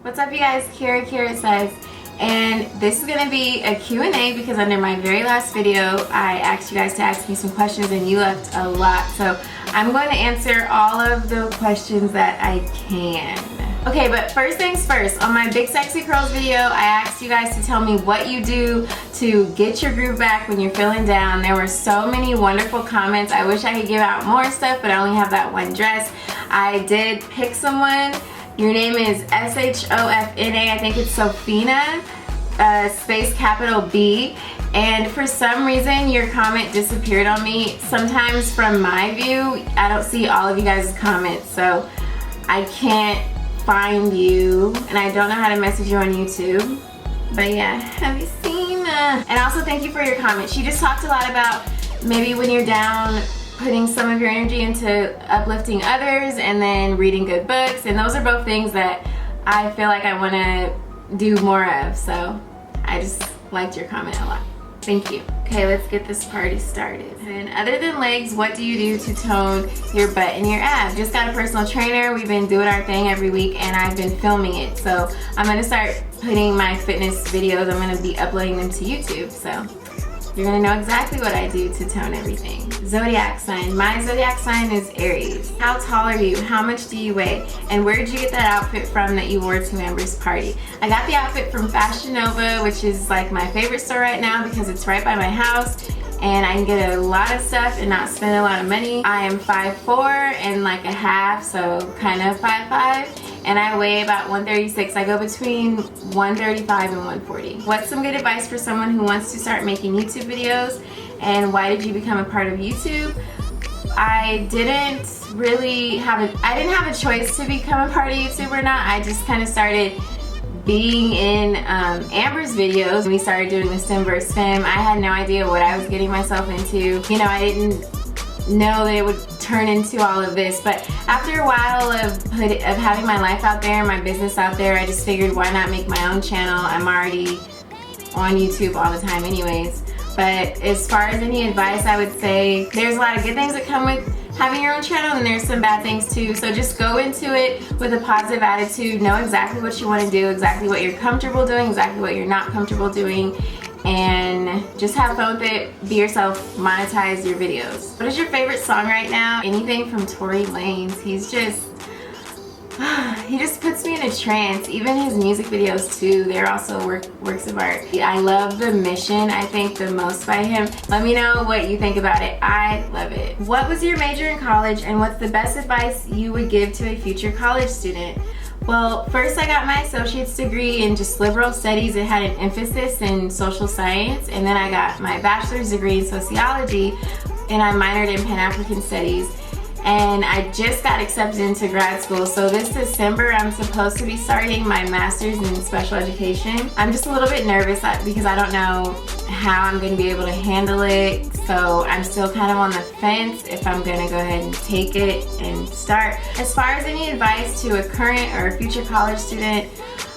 What's up, you guys? Kira says, and this is going to be a Q&A because under my very last video I asked you guys to ask me some questions and you left a lot, so I'm going to answer all of the questions that I can. Okay, but first things first, on my Big Sexy Curls video I asked you guys to tell me what you do to get your groove back when you're feeling down. There were so many wonderful comments. I wish I could give out more stuff, but I only have that one dress. I did pick someone. Your name is SHOFNA, I think it's Sophina, space capital B, and for some reason your comment disappeared on me. Sometimes from my view, I don't see all of you guys' comments, so I can't find you, and I don't know how to message you on YouTube. But yeah, have you seen that? And also thank you for your comment. She just talked a lot about maybe when you're down, putting some of your energy into uplifting others and then reading good books, and those are both things that I feel like I want to do more of, so I just liked your comment a lot. Thank you. Okay, let's get this party started. And other than legs, what do you do to tone your butt and your abs? Just got a personal trainer. We've been doing our thing every week and I've been filming it, so I'm going to start putting my fitness videos, I'm going to be uploading them to YouTube, so you're gonna know exactly what I do to tone everything. Zodiac sign. My zodiac sign is Aries. How tall are you? How much do you weigh? And where did you get that outfit from that you wore to Amber's party? I got the outfit from Fashion Nova, which is like my favorite store right now because it's right by my house and I can get a lot of stuff and not spend a lot of money. I am 5'4" and like a half, so kind of 5'5", and I weigh about 136. I go between 135 and 140. What's some good advice for someone who wants to start making YouTube videos, and why did you become a part of YouTube? I didn't have a choice to become a part of YouTube or not. I just kind of started being in Amber's videos. We started doing the Stem vs. Fem. I had no idea what I was getting myself into. You know, I didn't know that it would turn into all of this, but after a while of having my life out there, my business out there, I just figured why not make my own channel. I'm already on YouTube all the time anyways. But as far as any advice, I would say there's a lot of good things that come with having your own channel, and there's some bad things too. So just go into it with a positive attitude, know exactly what you want to do, exactly what you're comfortable doing, exactly what you're not comfortable doing, and just have fun with it. Be yourself, monetize your videos. What is your favorite song right now? Anything from Tory Lanez. He just puts me in a trance. Even his music videos too, they're also works of art. I love The Mission, I think, the most by him. Let me know what you think about it. I love it. What was your major in college, and what's the best advice you would give to a future college student? Well, first I got my associate's degree in just liberal studies. It had an emphasis in social science, and then I got my bachelor's degree in sociology, and I minored in Pan-African studies. And I just got accepted into grad school, so this December I'm supposed to be starting my master's in special education. I'm just a little bit nervous because I don't know how I'm going to be able to handle it, so I'm still kind of on the fence if I'm going to go ahead and take it and start. As far as any advice to a current or a future college student,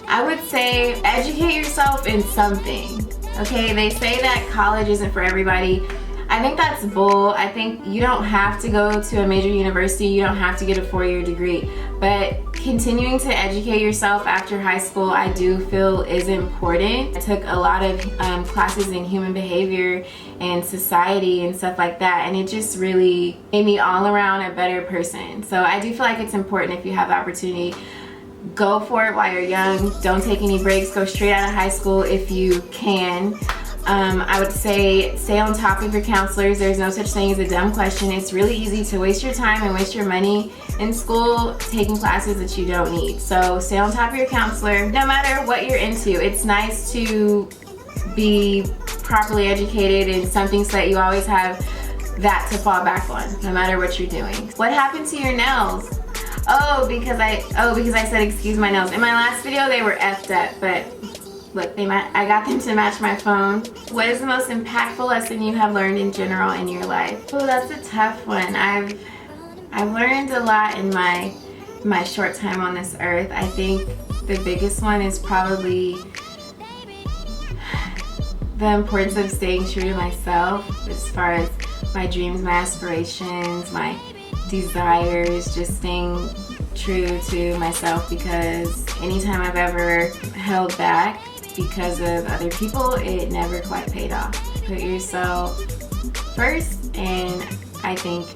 I would say educate yourself in something. Okay, they say that college isn't for everybody. I think that's bull. I think you don't have to go to a major university, you don't have to get a 4-year degree, but continuing to educate yourself after high school I do feel is important. I took a lot of classes in human behavior and society and stuff like that, and it just really made me all around a better person. So I do feel like it's important, if you have the opportunity, go for it while you're young. Don't take any breaks, go straight out of high school if you can. I would say stay on top of your counselors. There's no such thing as a dumb question. It's really easy to waste your time and waste your money in school taking classes that you don't need. So stay on top of your counselor. No matter what you're into, it's nice to be properly educated in something so that you always have that to fall back on, no matter what you're doing. What happened to your nails? Because I said excuse my nails. In my last video they were effed up, but look, I got them to match my phone. What is the most impactful lesson you have learned in general in your life? Oh, that's a tough one. I've learned a lot in my short time on this earth. I think the biggest one is probably the importance of staying true to myself as far as my dreams, my aspirations, my desires, just staying true to myself, because anytime I've ever held back because of other people, it never quite paid off. Put yourself first, and I think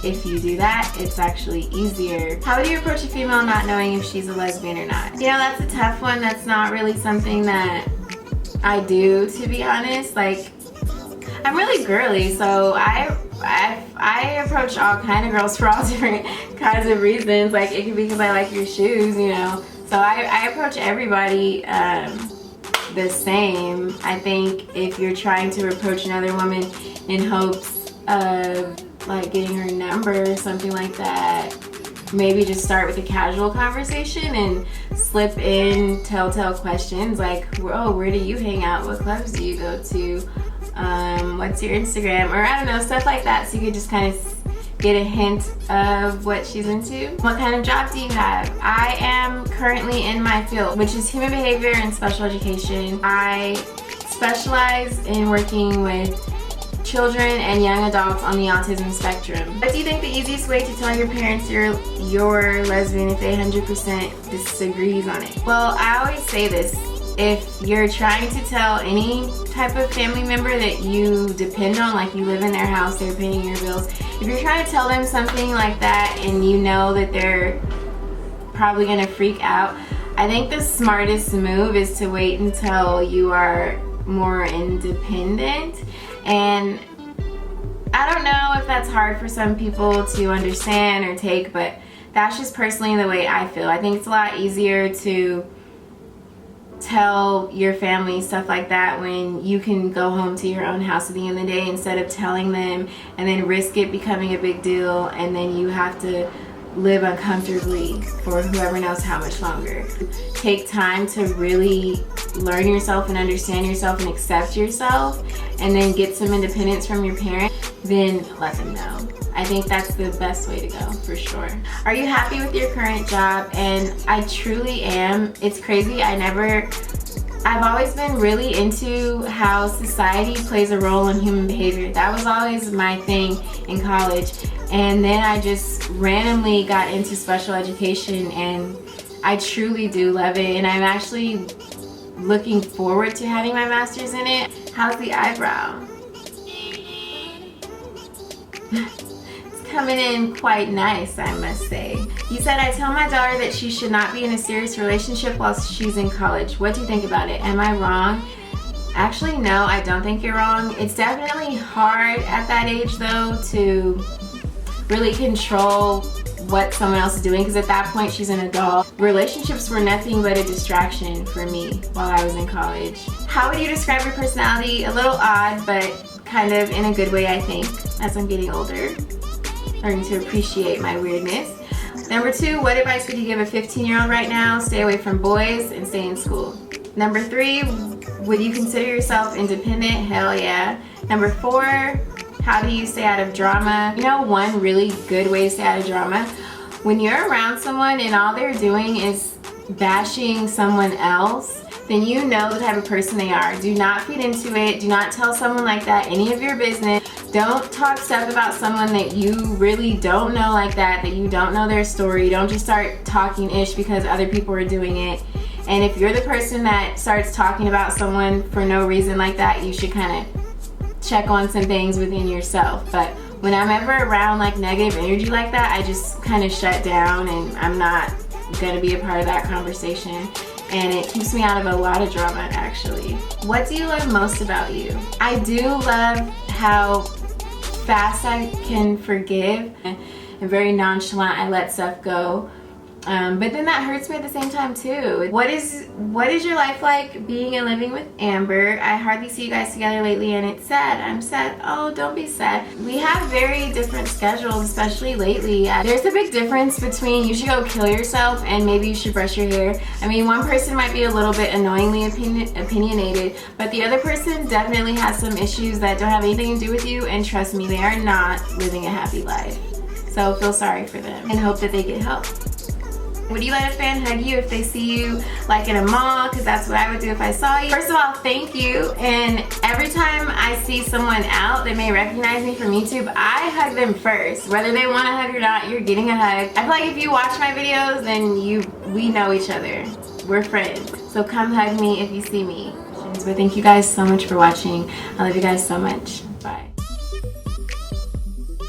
if you do that, it's actually easier. How would you approach a female not knowing if she's a lesbian or not? You know, that's a tough one. That's not really something that I do, to be honest. Like, I'm really girly, so I approach all kind of girls for all different kinds of reasons. Like, it could be because I like your shoes, you know. So I approach everybody the same. I think if you're trying to approach another woman in hopes of like getting her number or something like that, maybe just start with a casual conversation and slip in telltale questions like, oh, where do you hang out? What clubs do you go to? What's your Instagram? Or I don't know, stuff like that, so you could just kind of get a hint of what she's into. What kind of job do you have? I am currently in my field, which is human behavior and special education. I specialize in working with children and young adults on the autism spectrum. What do you think the easiest way to tell your parents you're lesbian if they 100% disagrees on it? Well, I always say this. If you're trying to tell any type of family member that you depend on, like you live in their house, they're paying your bills, if you're trying to tell them something like that and you know that they're probably gonna freak out, I think the smartest move is to wait until you are more independent. And I don't know if that's hard for some people to understand or take, but that's just personally the way I feel. I think it's a lot easier to tell your family stuff like that when you can go home to your own house at the end of the day, instead of telling them and then risk it becoming a big deal and then you have to live uncomfortably for whoever knows how much longer. Take time to really learn yourself and understand yourself and accept yourself, and then get some independence from your parents, then let them know. I think that's the best way to go, for sure. Are you happy with your current job? And I truly am. It's crazy. I've always been really into how society plays a role in human behavior. That was always my thing in college. And then I just randomly got into special education, and I truly do love it. And I'm actually looking forward to having my master's in it. How's the eyebrow? Coming in quite nice, I must say. You said, I tell my daughter that she should not be in a serious relationship while she's in college. What do you think about it? Am I wrong? Actually, no, I don't think you're wrong. It's definitely hard at that age, though, to really control what someone else is doing, because at that point she's an adult. Relationships were nothing but a distraction for me while I was in college. How would you describe your personality? A little odd, but kind of in a good way, I think, as I'm getting older. Learning to appreciate my weirdness. Number 2, what advice would you give a 15-year-old right now? Stay away from boys and stay in school. Number 3, would you consider yourself independent? Hell yeah. Number 4, how do you stay out of drama? You know, one really good way to stay out of drama? When you're around someone and all they're doing is bashing someone else, then you know the type of person they are. Do not feed into it. Do not tell someone like that any of your business. Don't talk stuff about someone that you really don't know like that you don't know their story. Don't just start talking ish because other people are doing it. And if you're the person that starts talking about someone for no reason like that, you should kind of check on some things within yourself. But when I'm ever around like negative energy like that, I just kind of shut down, and I'm not gonna be a part of that conversation. And it keeps me out of a lot of drama, actually. What do you love most about you? I do love how fast I can forgive and very nonchalant I let stuff go. But then that hurts me at the same time too. What is your life like being and living with Amber? I hardly see you guys together lately and it's sad. I'm sad. Oh, don't be sad. We have very different schedules, especially lately. There's a big difference between you should go kill yourself and maybe you should brush your hair. I mean, one person might be a little bit annoyingly opinionated, but the other person definitely has some issues that don't have anything to do with you, and trust me, they are not living a happy life. So feel sorry for them and hope that they get help. Would you let a fan hug you if they see you like in a mall? Because that's what I would do if I saw you. First of all, thank you. And every time I see someone out that may recognize me from YouTube, I hug them first. Whether they want a hug or not, you're getting a hug. I feel like if you watch my videos, then we know each other. We're friends. So come hug me if you see me. But thank you guys so much for watching. I love you guys so much.